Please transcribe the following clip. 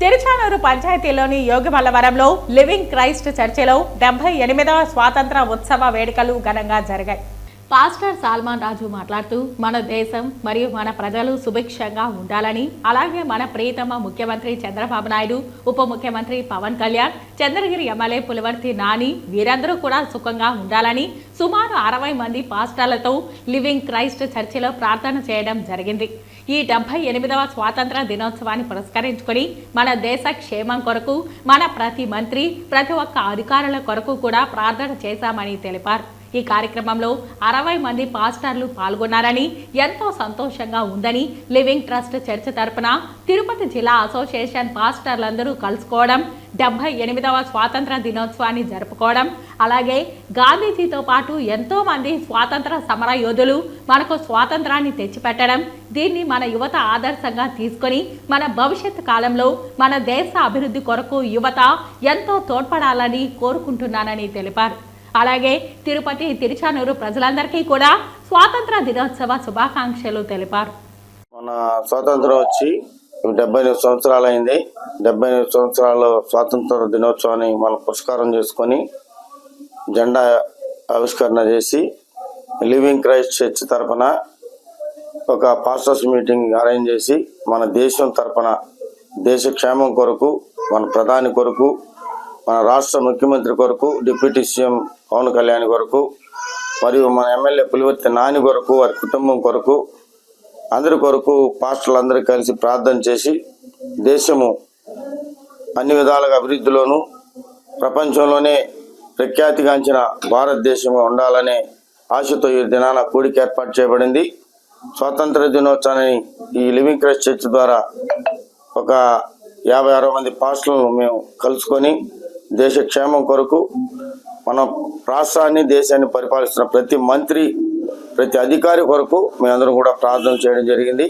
Tiruchanur పంచాయతీలోని యోగిమల్లవరంలో living Christ చర్చిలో 78వ స్వాతంత్ర ఉత్సవ వేడుకలు ఘనంగా జరిగాయి. పాస్టర్ సాల్మాన్ రాజు మాట్లాడుతూ మన దేశం మరియు మన ప్రజలు సుభిక్షంగా ఉండాలని, అలాగే మన ప్రియతమ ముఖ్యమంత్రి చంద్రబాబు నాయుడు, ఉప ముఖ్యమంత్రి పవన్ కళ్యాణ్, చంద్రగిరి ఎమ్మెల్యే పులివర్తి నాని వీరందరూ కూడా సుఖంగా ఉండాలని సుమారు 60 మంది పాస్టర్లతో లివింగ్ క్రైస్ట్ చర్చిలో ప్రార్థన చేయడం జరిగింది. ఈ 78వ స్వాతంత్ర దినోత్సవాన్ని పురస్కరించుకొని మన దేశ క్షేమం కొరకు మన ప్రతి మంత్రి, ప్రతి ఒక్క అధికారుల కొరకు కూడా ప్రార్థన చేశామని తెలిపారు. ఈ కార్యక్రమంలో 60 మంది పాస్టర్లు పాల్గొన్నారని, ఎంతో సంతోషంగా ఉందని, లివింగ్ ట్రస్ట్ చర్చ్ తరపున తిరుపతి జిల్లా అసోసియేషన్ పాస్టర్లందరూ కలుసుకోవడం, 78వ స్వాతంత్ర దినోత్సవాన్ని జరుపుకోవడం, అలాగే గాంధీజీతో పాటు ఎంతో మంది స్వాతంత్ర సమర యోధులు మనకు స్వాతంత్రాన్ని తెచ్చిపెట్టడం, దీన్ని మన యువత ఆదర్శంగా తీసుకొని మన భవిష్యత్ కాలంలో మన దేశ అభివృద్ధి కొరకు యువత ఎంతో తోడ్పడాలని కోరుకుంటున్నానని తెలిపారు. అలాగే తిరుపతి, తిరుచానూరు ప్రజలందరికీ కూడా స్వాతంత్ర దినోత్సవ శుభాకాంక్షలు తెలిపారు. మన స్వాతంత్రం వచ్చి 78 సంవత్సరాలు అయింది. 78 సంవత్సరాల స్వాతంత్ర దినోత్సవాన్ని మనం పురస్కారం చేసుకొని జెండా ఆవిష్కరణ చేసి లివింగ్ క్రైస్ట్ చర్చ్ తరఫున ఒక పాస్టర్స్ మీటింగ్ అరేంజ్ చేసి మన దేశం తరఫున దేశ క్షేమం కొరకు, మన ప్రధాని కొరకు, మన రాష్ట్ర ముఖ్యమంత్రి కొరకు, డిప్యూటీ సీఎం పవన్ కళ్యాణ్ కొరకు, మరియు మన ఎమ్మెల్యే పులివర్తి నాని కొరకు, వారి కుటుంబం కొరకు, అందరి కొరకు పాస్టర్లందరూ కలిసి ప్రార్థన చేసి దేశము అన్ని విధాలుగా అభివృద్ధిలోను ప్రపంచంలోనే ప్రఖ్యాతిగాంచిన భారతదేశంగా ఉండాలనే ఆశతో ఈ దినాన కూడిక ఏర్పాటు చేయబడింది. స్వాతంత్ర దినోత్సవాన్ని ఈ లివింగ్ క్రైస్ట్ చర్చ్ ద్వారా ఒక 50-60 మంది పాస్టర్లను మేము కలుసుకొని దేశ క్షేమం కొరకు, మన రాష్ట్రాన్ని, దేశాన్ని పరిపాలిస్తున్న ప్రతి మంత్రి, ప్రతి అధికారి కొరకు మేమందరం కూడా ప్రార్థన చేయడం జరిగింది.